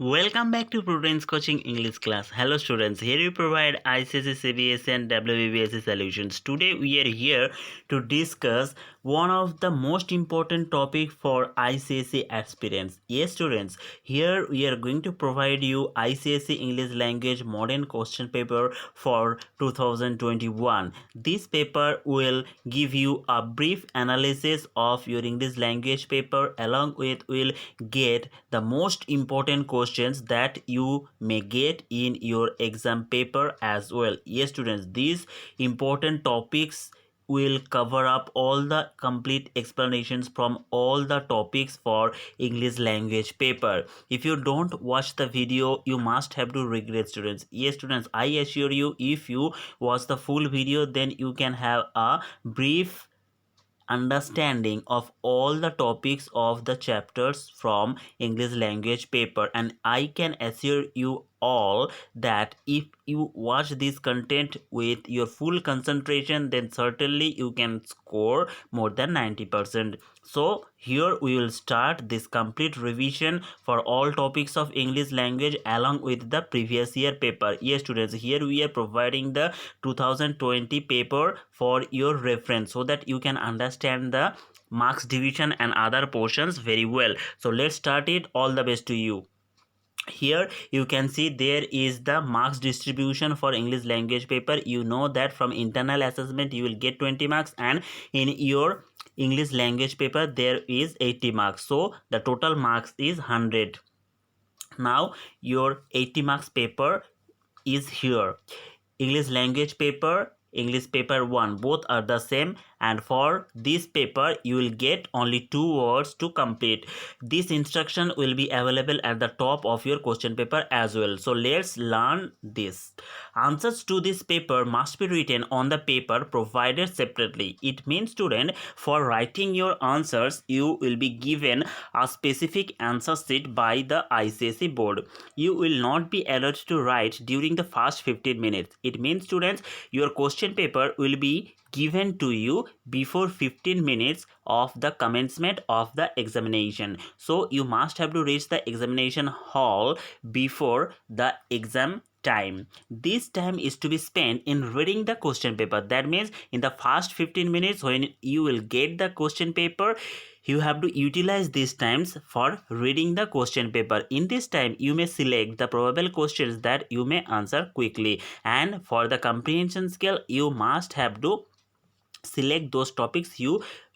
Welcome back to Prudence Coaching English class. Hello students, here we provide ICSE, CBSE and WBSE solutions. Today we are here to discuss one of the most important topic for ICSE aspirants. Yes students, here we are going to provide you ICSE English language modern question paper for 2021. This paper will give you a brief analysis of your English language paper, along with will get the most important questions that you may get in your exam paper as well. Yes students, these important topics will cover up all the complete explanations from all the topics for English language paper. If you don't watch the video, you must have to regret students. Yes students, I assure you, if you watch the full video, then you can have a brief understanding of all the topics of the chapters from English language paper, and I can assure you all that if you watch this content with your full concentration, then certainly you can score more than 90%. So here we will start this complete revision for all topics of English language along with the previous year paper. Yes students, here we are providing the 2020 paper for your reference so that you can understand the marks division and other portions very well. So let's start it. All the best to you. Here you can see there is the marks distribution for English language paper. You know that from internal assessment you will get 20 marks, and in your English language paper there is 80 marks, so the total marks is 100. Now your 80 marks paper is here. English language paper, English paper 1, both are the same, and for this paper you will get only 2 words to complete. This instruction will be available at the top of your question paper as well. So let's learn this. Answers to this paper must be written on the paper provided separately. It means student, for writing your answers you will be given a specific answer sheet by the ICSE board. You will not be allowed to write during the first 15 minutes. It means students, your question paper will be given to you before 15 minutes of the commencement of the examination. So you must have to reach the examination hall before the exam time. This time is to be spent in reading the question paper. That means in the first 15 minutes when you will get the question paper, you have to utilize these times for reading the question paper. In this time you may select the probable questions that you may answer quickly, and for the comprehension skill you must have to select those topics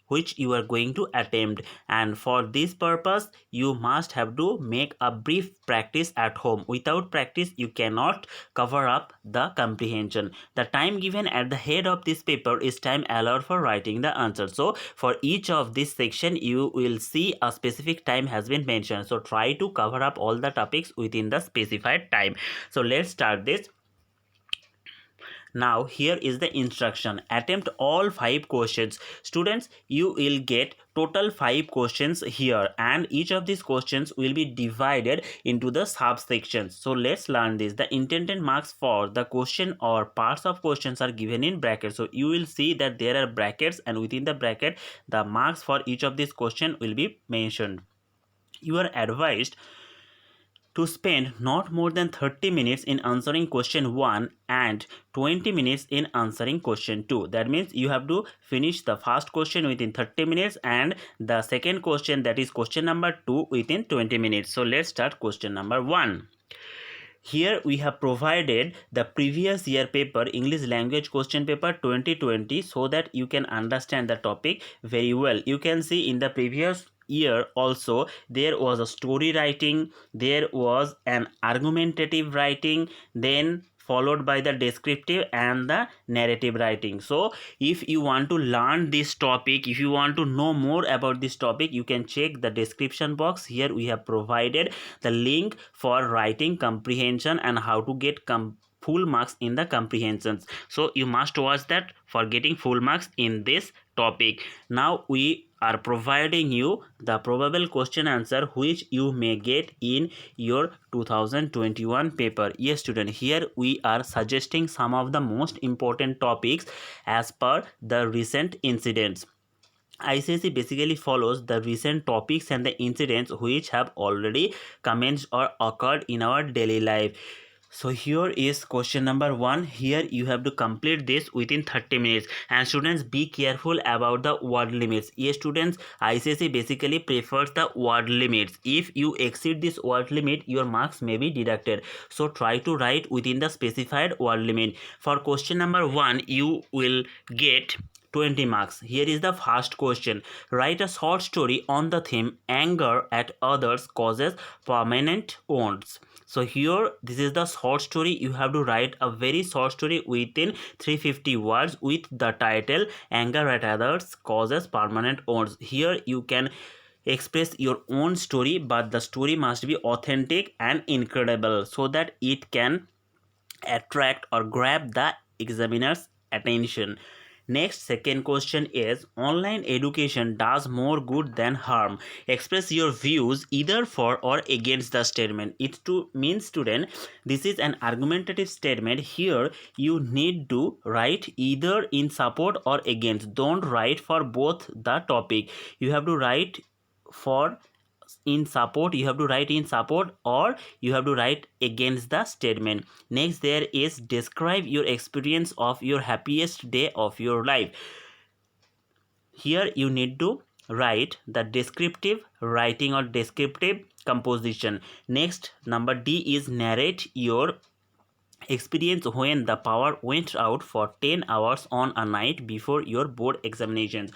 which you are going to attempt, and for this purpose you must have to make a brief practice at home. Without practice you cannot cover up the comprehension. The time given at the head of this paper is time allowed for writing the answer. So for each of this section you will see a specific time has been mentioned, so try to cover up all the topics within the specified time. So let's start this. Now here is the instruction. Attempt all 5 questions. Students, you will get total 5 questions here, and each of these questions will be divided into the subsections. So let's learn this. The intended marks for the question or parts of questions are given in brackets. So you will see that there are brackets, and within the bracket the marks for each of these questions will be mentioned. You are advised to spend not more than 30 minutes in answering question 1 and 20 minutes in answering question 2. That means you have to finish the first question within 30 minutes and the second question, that is question number 2, within 20 minutes. So let's start question number 1. Here we have provided the previous year paper, English language question paper 2020, so that you can understand the topic very well. You can see in the previous year also there was a story writing, there was an argumentative writing, then followed by the descriptive and the narrative writing. So if you want to learn this topic, if you want to know more about this topic, you can check the description box. Here we have provided the link for writing comprehension and how to get full marks in the comprehensions. So you must watch that for getting full marks in this topic. Now we are providing you the probable question answer which you may get in your 2021 paper. Yes student, here we are suggesting some of the most important topics as per the recent incidents. ICSE basically follows the recent topics and the incidents which have already commenced or occurred in our daily life. So here is question number 1. Here you have to complete this within 30 minutes. And students, be careful about the word limits. Yes students, ICSE basically prefers the word limits. If you exceed this word limit, your marks may be deducted. So try to write within the specified word limit. For question number 1, you will get 20 marks. Here is the first question. Write a short story on the theme anger at others causes permanent wounds. So here this is the short story. You have to write a very short story within 350 words with the title anger at others causes permanent wounds. Here you can express your own story, but the story must be authentic and incredible so that it can attract or grab the examiner's attention. Next, second question is online education does more good than harm. Express your views either for or against the statement. It to mean student, this is an argumentative statement. Here you need to write either in support or against. Don't write for both the topic. You have to write for in support, you have to write in support, or you have to write against the statement. Next, there is describe your experience of your happiest day of your life. Here you need to write the descriptive writing or descriptive composition. Next, number D is narrate your experience when the power went out for 10 hours on a night before your board examinations.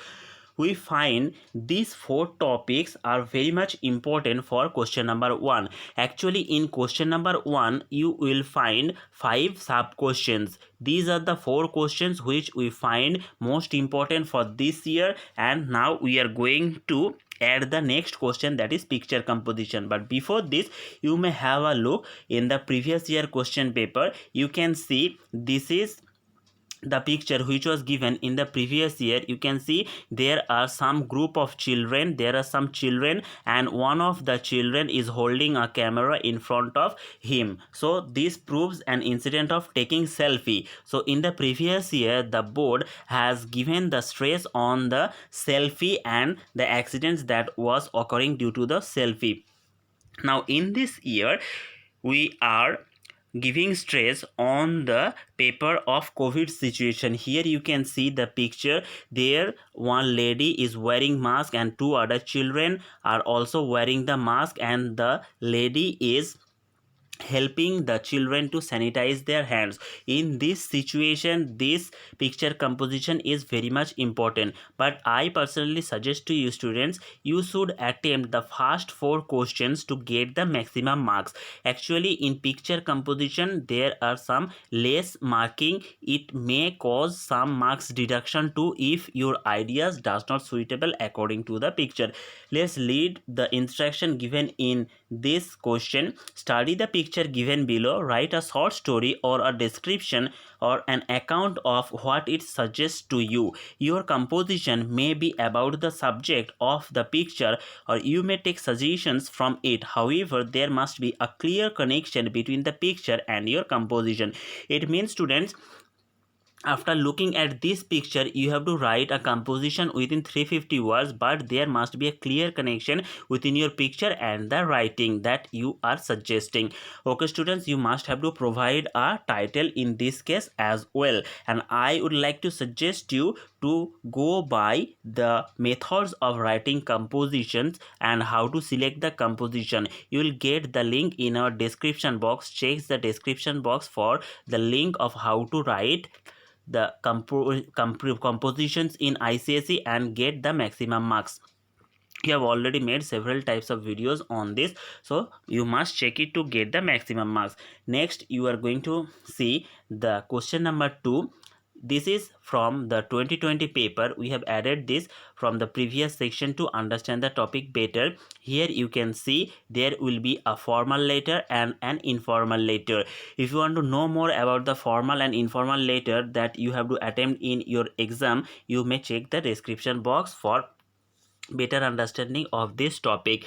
We find these 4 topics are very much important for question number 1. Actually, in question number 1, you will find 5 sub questions. These are the 4 questions which we find most important for this year, and now we are going to add the next question, that is picture composition. But before this, you may have a look in the previous year question paper. You can see this is the picture which was given in the previous year. You can see there are some group of children, there are some children, and one of the children is holding a camera in front of him. So this proves an incident of taking selfie. So in the previous year, the board has given the stress on the selfie and the accidents that was occurring due to the selfie. Now in this year, we are giving stress on the paper of COVID situation. Here you can see the picture. There one lady is wearing mask and 2 other children are also wearing the mask, and the lady is helping the children to sanitize their hands. In this situation, this picture composition is very much important, but I personally suggest to you students, you should attempt the first 4 questions to get the maximum marks. Actually, in picture composition there are some less marking. It may cause some marks deduction too if your ideas does not suitable according to the picture. Let's read the instruction given in this question. Study the picture given below. Write a short story or a description or an account of what it suggests to you. Your composition may be about the subject of the picture, or you may take suggestions from it. However, there must be a clear connection between the picture and your composition. It means students, after looking at this picture, you have to write a composition within 350 words, but there must be a clear connection within your picture and the writing that you are suggesting. Okay students, you must have to provide a title in this case as well, and I would like to suggest you to go by the methods of writing compositions and how to select the composition. You will get the link in our description box. Check the description box for the link of how to write the compositions in ICSE and get the maximum marks. You have already made several types of videos on this, so you must check it to get the maximum marks. Next, you are going to see the question number 2. This is from the 2020 paper. We have added this from the previous section to understand the topic better. Here you can see there will be a formal letter and an informal letter. If you want to know more about the formal and informal letter that you have to attempt in your exam, you may check the description box for better understanding of this topic.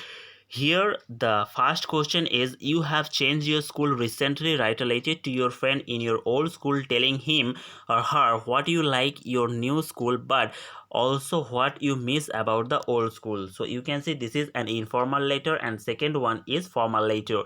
Here, the first question is, you have changed your school recently. Write a letter to your friend in your old school telling him or her what you like your new school, but also what you miss about the old school. So you can see this is an informal letter, and second one is formal letter.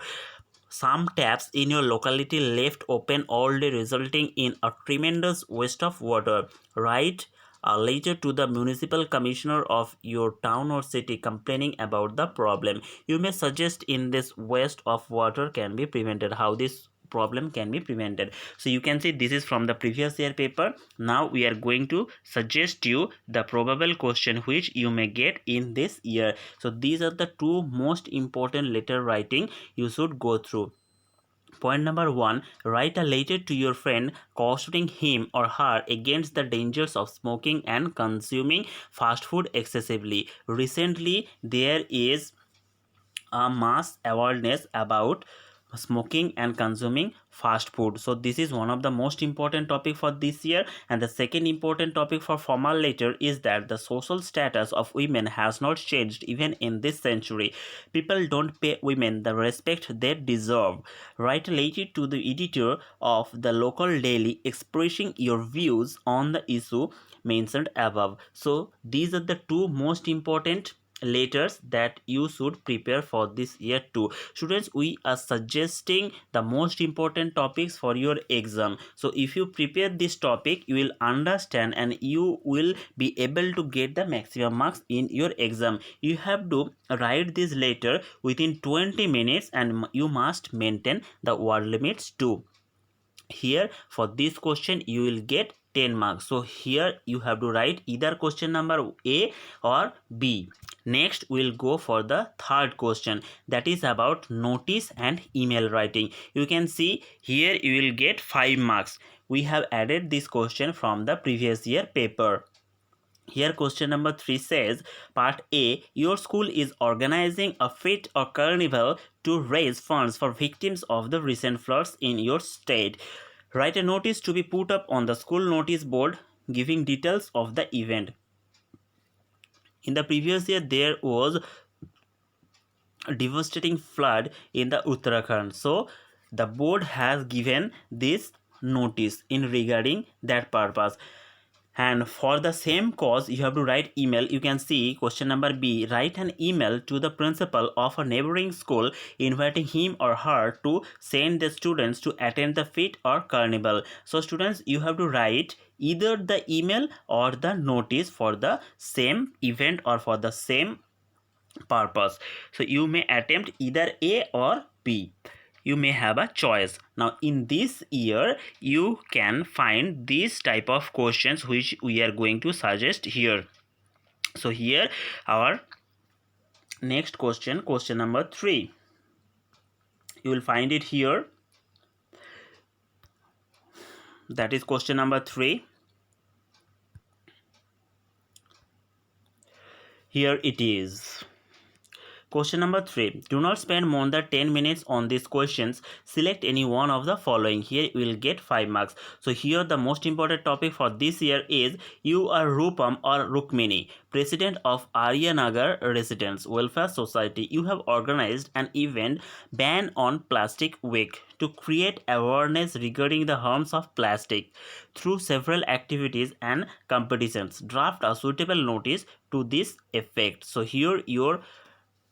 Some taps in your locality left open all day, resulting in a tremendous waste of water. Write a letter to the municipal commissioner of your town or city complaining about the problem. You may suggest in this waste of water can be prevented, how this problem can be prevented. So you can see this is from the previous year paper. Now we are going to suggest you the probable question which you may get in this year. So these are the two most important letter writing you should go through. Point number one, write a letter to your friend cautioning him or her against the dangers of smoking and consuming fast food excessively. Recently, there is a mass awareness about smoking and consuming fast food. So this is one of the most important topic for this year. And the second important topic for formal letter is that the social status of women has not changed even in this century. People don't pay women the respect they deserve. Write a letter to the editor of the local daily expressing your views on the issue mentioned above. So these are the two most important letters that you should prepare for this year too. Students, we are suggesting the most important topics for your exam. So if you prepare this topic, you will understand and you will be able to get the maximum marks in your exam. You have to write this letter within 20 minutes and you must maintain the word limits too. Here for this question you will get 10 marks. So here you have to write either question number A or B. Next we'll go for the third question, that is about notice and email writing. You can see here you will get 5 marks. We have added this question from the previous year paper. Here question number 3 says, part A, your school is organizing a fete or carnival to raise funds for victims of the recent floods in your state. Write a notice to be put up on the school notice board giving details of the event. In the previous year there was a devastating flood in the Uttarakhand. So the board has given this notice in regarding that purpose. And for the same cause you have to write email. You can see question number B, write an email to the principal of a neighboring school inviting him or her to send the students to attend the fete or carnival. So students, you have to write either the email or the notice for the same event or for the same purpose. So you may attempt either A or B. You may have a choice. Now in this year you can find these type of questions which we are going to suggest here. So here our next question, question number 3, you will find it here. That is question number 3. Here it is. Question number 3. Do not spend more than 10 minutes on these questions. Select any one of the following. Here you will get 5 marks. So here the most important topic for this year is, you are Rupam or Rukmini, President of Aryanagar Residents Welfare Society. You have organized an event, Ban on Plastic Week, to create awareness regarding the harms of plastic through several activities and competitions. Draft a suitable notice to this effect. So here your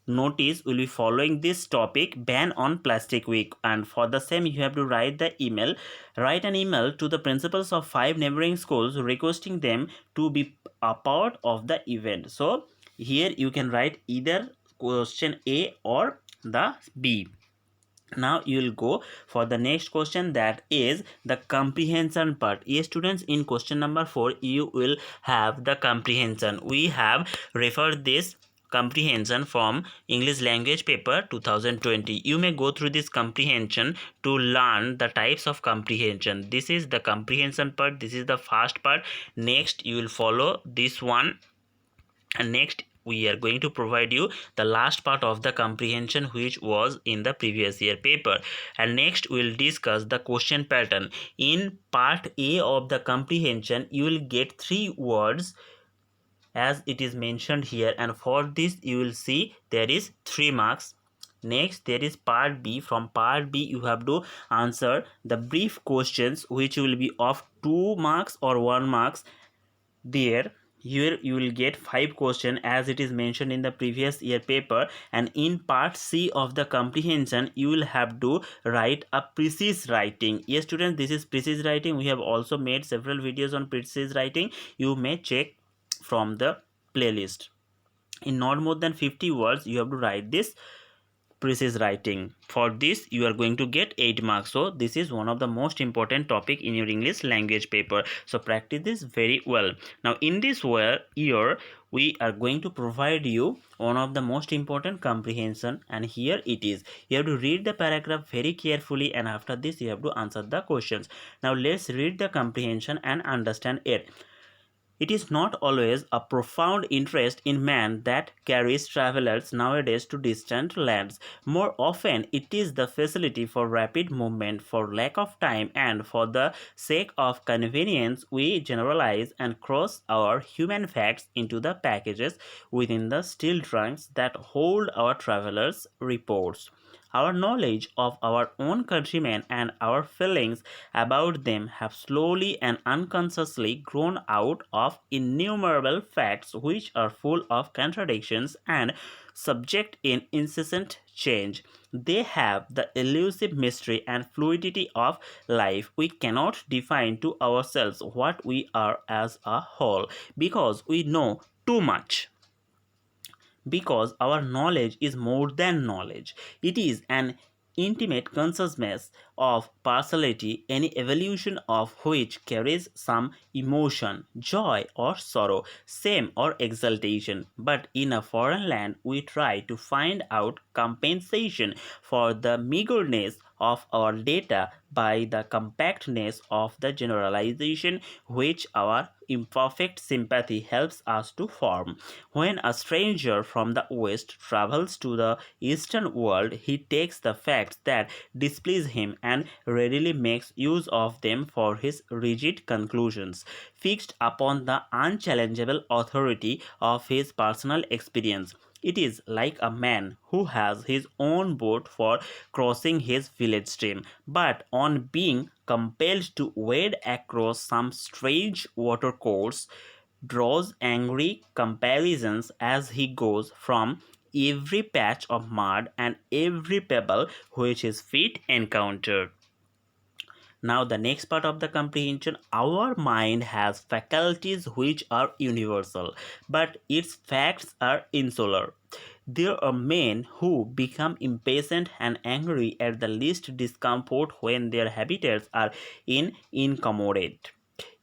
notice will be following this topic, ban on plastic week, and for the same you have to write the email. Write an email to the principals of 5 neighboring schools requesting them to be a part of the event. So here you can write either question A or the B. Now you will go for the next question, that is the comprehension part. Yes students, in question number 4 you will have the comprehension. We have referred this comprehension from English language paper 2020. You may go through this comprehension to learn the types of comprehension. This is the comprehension part, this is the first part. Next you will follow this one, and next we are going to provide you the last part of the comprehension which was in the previous year paper. And next we will discuss the question pattern. In part A of the comprehension you will get 3 words as it is mentioned here, and for this you will see there is 3 marks. Next there is part B. From part B you have to answer the brief questions which will be of 2 marks or 1 marks. There you will get 5 questions as it is mentioned in the previous year paper, and in part C of the comprehension you will have to write a precise writing. Yes students, this is precise writing. We have also made several videos on precise writing. You may check from the playlist. In not more than 50 words you have to write this precise writing. For this you are going to get 8 marks. So this is one of the most important topic in your English language paper, so practice this very well. Now in this year we are going to provide you one of the most important comprehension, and here it is. You have to read the paragraph very carefully, and after this you have to answer the questions. Now let's read the comprehension and understand it. It is not always a profound interest in man that carries travelers nowadays to distant lands. More often, it is the facility for rapid movement, for lack of time, and for the sake of convenience, we generalize and cross our human facts into the packages within the steel trunks that hold our travelers' reports. Our knowledge of our own countrymen and our feelings about them have slowly and unconsciously grown out of innumerable facts which are full of contradictions and subject in incessant change. They have the elusive mystery and fluidity of life. We cannot define to ourselves what we are as a whole because we know too much, because our knowledge is more than knowledge. It is an intimate consciousness of partiality, any evolution of which carries some emotion, joy or sorrow, shame or exultation. But in a foreign land, we try to find out compensation for the meagerness of our data by the compactness of the generalization which our imperfect sympathy helps us to form. When a stranger from the West travels to the Eastern world, he takes the facts that displease him and readily makes use of them for his rigid conclusions, fixed upon the unchallengeable authority of his personal experience. It is like a man who has his own boat for crossing his village stream, but on being compelled to wade across some strange watercourse, draws angry comparisons as he goes from every patch of mud and every pebble which his feet encounter. Now, the next part of the comprehension, our mind has faculties which are universal, but its facts are insular. There are men who become impatient and angry at the least discomfort when their habitats are incommodate.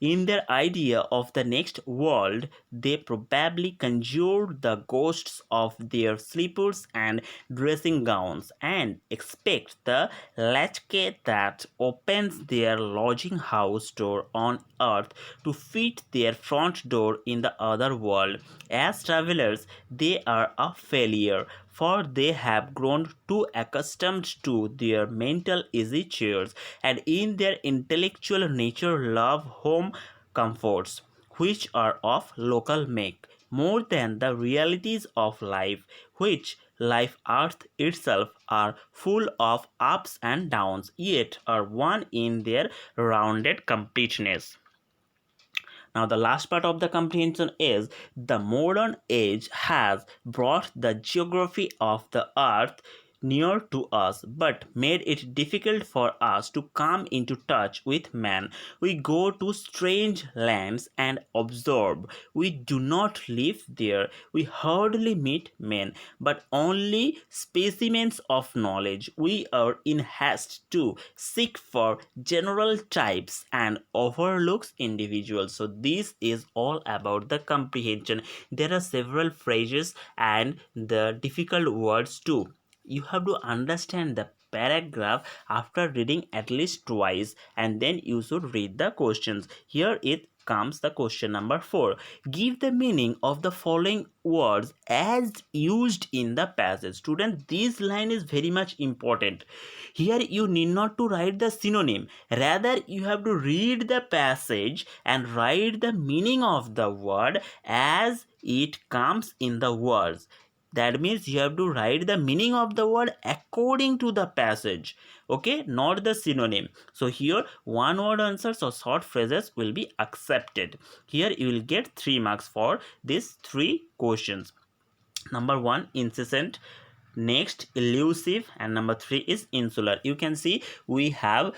In their idea of the next world, they probably conjured the ghosts of their slippers and dressing gowns and expect the latchkey that opens their lodging house door on earth to fit their front door in the other world. As travelers, they are a failure, for they have grown too accustomed to their mental easy chairs, and in their intellectual nature love home comforts which are of local make more than the realities of life, which life earth itself are full of ups and downs, yet are one in their rounded completeness. Now, the last part of the comprehension is the modern age has brought the geography of the earth near to us but made it difficult for us to come into touch with man. We go to strange lands and observe. We do not live there. We hardly meet men, but only specimens of knowledge. We are in haste to seek for general types and overlooks individuals. So this is all about the comprehension. There are several phrases and the difficult words too. You have to understand the paragraph after reading at least twice, and then you should read the questions. Here it comes the question number 4. Give the meaning of the following words as used in the passage. Student, this line is very much important. Here you need not to write the synonym, rather you have to read the passage and write the meaning of the word as it comes in the words. That means you have to write the meaning of the word according to the passage, okay, not the synonym. So here one word answers or short phrases will be accepted. Here you will get 3 marks for these 3 questions. Number 1, incessant, next elusive, and number 3 is insular. You can see we have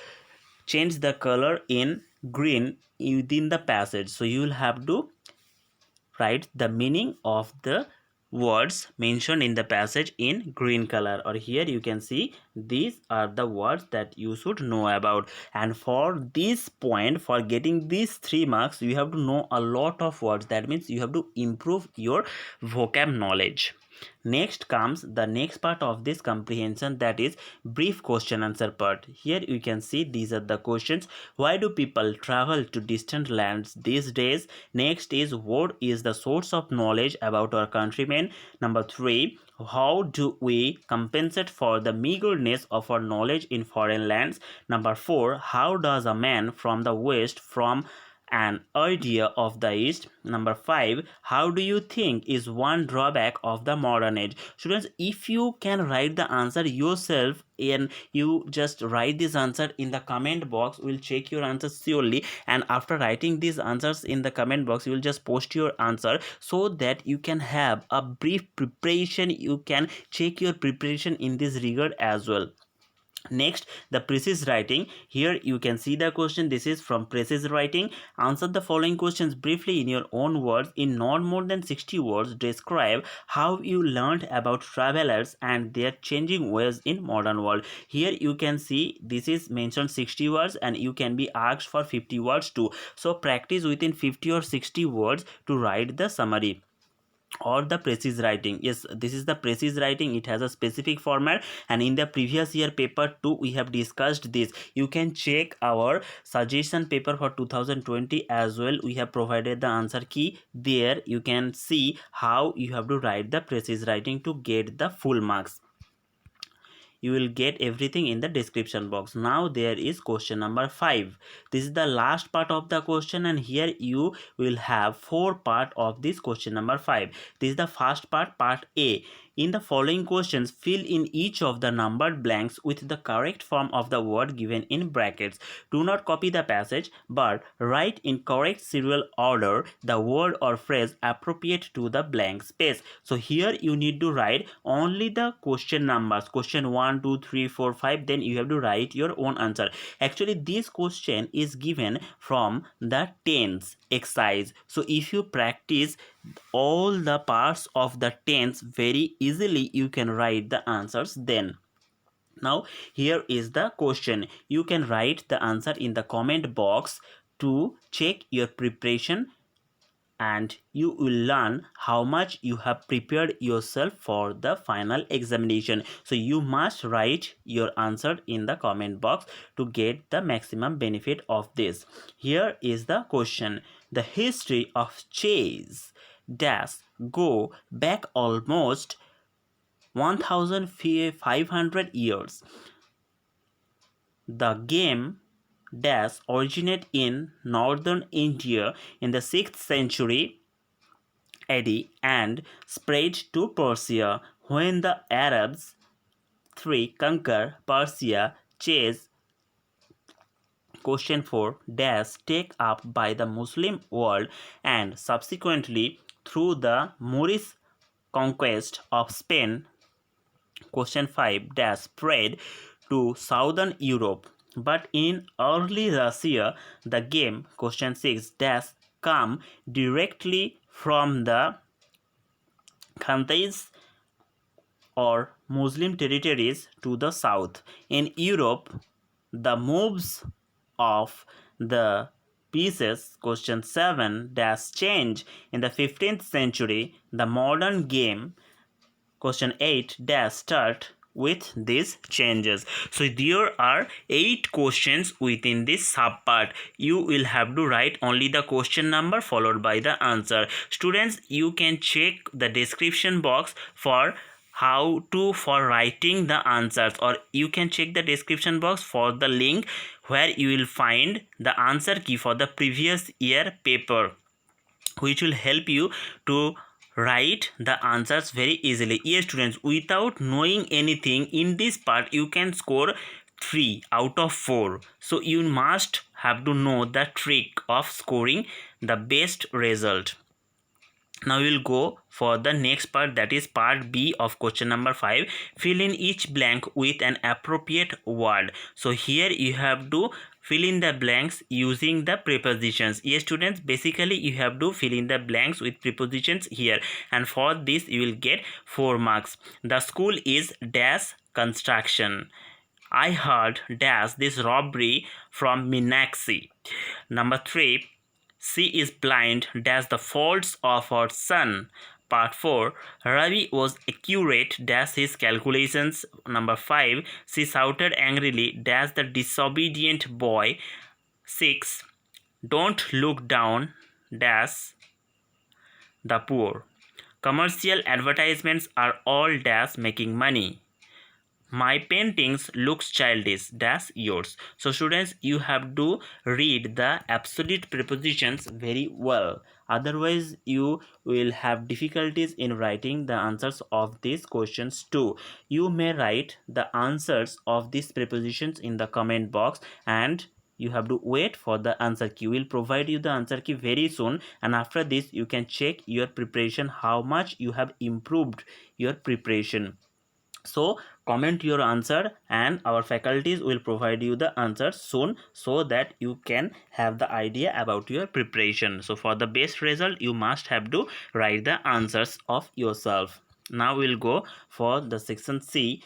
changed the color in green within the passage, so you will have to write the meaning of the words mentioned in the passage in green color. Or here you can see these are the words that you should know about, and for this point, for getting these 3 marks, you have to know a lot of words. That means you have to improve your vocab knowledge. Next comes the next part of this comprehension, that is brief question answer part. Here you can see these are the questions. Why do people travel to distant lands these days? Next is what is the source of knowledge about our countrymen? Number 3, how do we compensate for the meagerness of our knowledge in foreign lands? Number 4, how does a man from the west from an idea of the east? Number 5, how do you think is one drawback of the modern age? Students, if you can write the answer yourself and you just write this answer in the comment box, we'll check your answers surely, and after writing these answers in the comment box, you will just post your answer so that you can have a brief preparation. You can check your preparation in this regard as well. Next, the precise writing. Here you can see the question. This is from precise writing. Answer the following questions briefly in your own words. In not more than 60 words, describe how you learned about travelers and their changing ways in modern world. Here you can see this is mentioned 60 words, and you can be asked for 50 words too. So practice within 50 or 60 words to write the summary. Or the precise writing. Yes, this is the precise writing. It has a specific format, and in the previous year paper 2 we have discussed this. You can check our suggestion paper for 2020 as well. We have provided the answer key there. You can see how you have to write the precise writing to get the full marks. You will get everything in the description box. Now there is question number 5. This is the last part of the question, and here you will have 4 part of this question number 5. This is the first part, part A. In the following questions, fill in each of the numbered blanks with the correct form of the word given in brackets. Do not copy the passage, but write in correct serial order the word or phrase appropriate to the blank space. So here you need to write only the question numbers, question 1, 2, 3, 4, 5. Then you have to write your own answer. Actually, this question is given from the tense exercise. So if you practice all the parts of the tense very easily, you can write the answers then. Now here is the question. You can write the answer in the comment box to check your preparation, and you will learn how much you have prepared yourself for the final examination. So you must write your answer in the comment box to get the maximum benefit of this. Here is the question. The history of chess dash go back almost 1500 years. The game dash originate in northern India in the 6th century AD and spread to Persia. When the Arabs conquer Persia, chess question 4 dash take up by the Muslim world, and subsequently through the Moorish conquest of Spain. Question 5 dash spread to southern Europe, but in early Russia the game question 6 dash come directly from the Khanate or Muslim territories to the south. In Europe, the moves of the pieces question 7 dash change in the 15th century. The modern game question 8 dash start with these changes. So there are 8 questions within this subpart. You will have to write only the question number followed by the answer. Students, you can check the description box for for writing the answers, or you can check the description box for the link where you will find the answer key for the previous year paper, which will help you to write the answers very easily. Yes students, without knowing anything in this part you can score 3 out of 4. So you must have to know the trick of scoring the best result. Now we will go for the next part, that is part B of question number 5. Fill in each blank with an appropriate word. So here you have to fill in the blanks using the prepositions. Yes students, basically you have to fill in the blanks with prepositions here, and for this you will get 4 marks. The school is dash construction. I heard dash this robbery from Meenakshi. Number 3, she is blind dash the faults of her son. Part 4, Ravi was accurate dash his calculations. Number 5, she shouted angrily dash the disobedient boy. 6, don't look down dash the poor. Commercial advertisements are all dash making money. My paintings looks childish dash yours. So students, you have to read the absolute prepositions very well, otherwise you will have difficulties in writing the answers of these questions too. You may write the answers of these prepositions in the comment box, and you have to wait for the answer key. We will provide you the answer key very soon, and after this you can check your preparation, how much you have improved your preparation. So comment your answer and our faculties will provide you the answers soon, so that you can have the idea about your preparation. So for the best result you must have to write the answers of yourself. Now we'll go for the section C.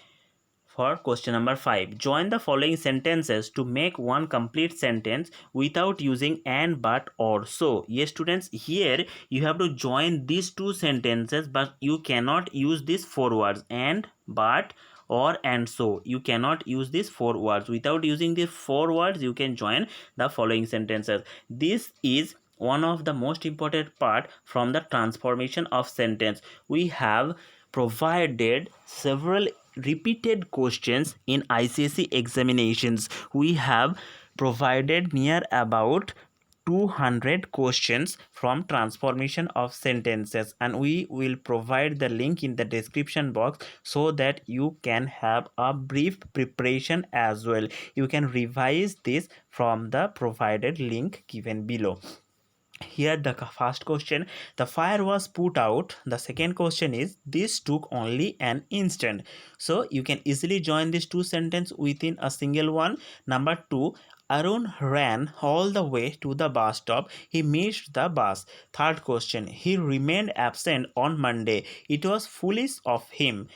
For question number 5, join the following sentences to make one complete sentence without using and, but, or, so. Yes students, here you have to join these two sentences, but you cannot use these 4 words and, but, or, and, so. You cannot use these 4 words. Without using these 4 words you can join the following sentences. This is one of the most important part from the transformation of sentence. We have provided several repeated questions in ICSE examinations. We have provided near about 200 questions from transformation of sentences, and we will provide the link in the description box so that you can have a brief preparation as well. You can revise this from the provided link given below. Here the first question, the fire was put out. The second question is, this took only an instant. So you can easily join these two sentences within a single one. Number 2, Arun ran all the way to the bus stop. He missed the bus. Third question, he remained absent on Monday. It was foolish of him.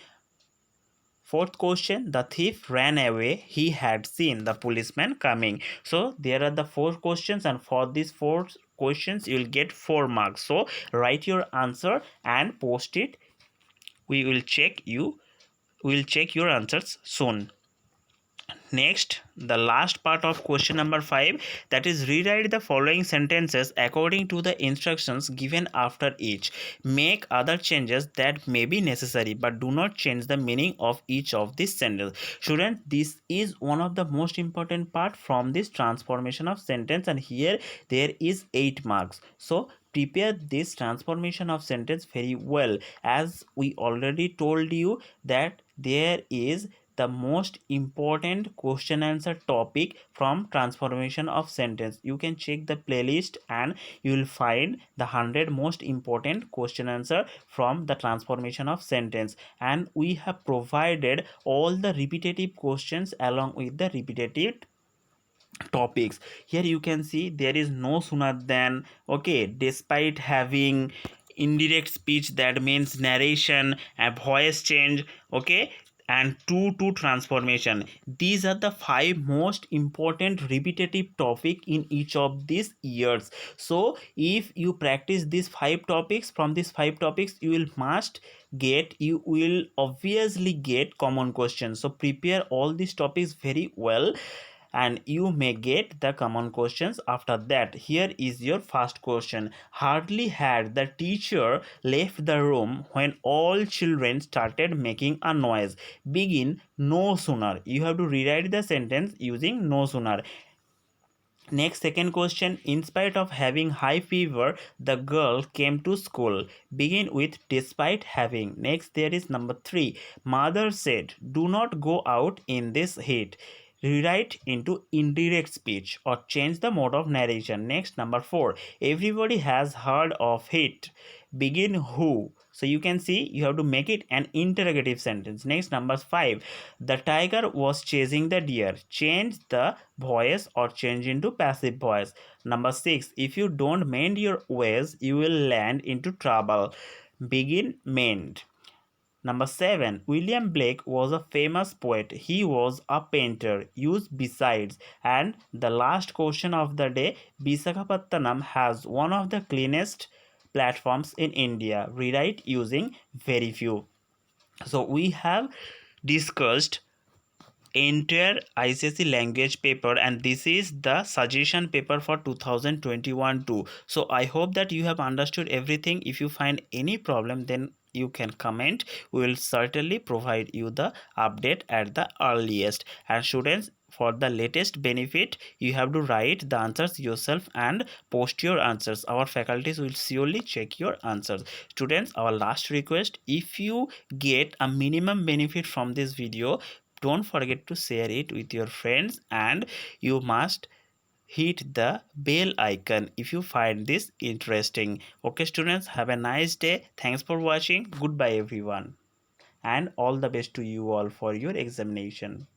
Fourth question, the thief ran away. He had seen the policeman coming. So there are the 4 questions, and for these 4 questions you will get 4 marks. So write your answer and post it. We will check your answers soon. Next, the last part of question number 5, that is, rewrite the following sentences according to the instructions given after each. Make other changes that may be necessary, but do not change the meaning of each of these sentences. Students, this is one of the most important part from this transformation of sentence, and here there is 8 marks. So prepare this transformation of sentence very well. As we already told you that there is the most important question answer topic from transformation of sentence. You can check the playlist and you will find the 100 most important question answer from the transformation of sentence, and we have provided all the repetitive questions along with the repetitive topics. Here you can see there is no sooner than, okay, despite having indirect speech, that means narration and voice change, okay, and to transformation. These are the 5 most important repetitive topic in each of these years. So if you practice these 5 topics, from these 5 topics you will obviously get common questions. So prepare all these topics very well and you may get the common questions after that. Here is your first question. Hardly had the teacher left the room when all children started making a noise. Begin no sooner. You have to rewrite the sentence using no sooner. Next, second question. In spite of having high fever, the girl came to school. Begin with despite having. Next, there is number 3. Mother said, do not go out in this heat. Rewrite into indirect speech or change the mode of narration. Next, number 4. Everybody has heard of it. Begin who. So you can see you have to make it an interrogative sentence. Next, number 5. The tiger was chasing the deer. Change the voice or change into passive voice. Number 6. If you don't mend your ways, you will land into trouble. Begin mend. Number 7. William Blake was a famous poet. He was a painter. Use besides. And the last question of the day. Visakhapatnam has one of the cleanest platforms in India. Rewrite using very few. So we have discussed entire ICSE language paper, and this is the suggestion paper for 2021 too. So I hope that you have understood everything. If you find any problem, then you can comment. We will certainly provide you the update at the earliest. And students, for the latest benefit, you have to write the answers yourself and post your answers. Our faculties will surely check your answers. Students, our last request, if you get a minimum benefit from this video, don't forget to share it with your friends, and you must hit the bell icon if you find this interesting. Okay students, have a nice day. Thanks for watching. Goodbye everyone, and all the best to you all for your examination.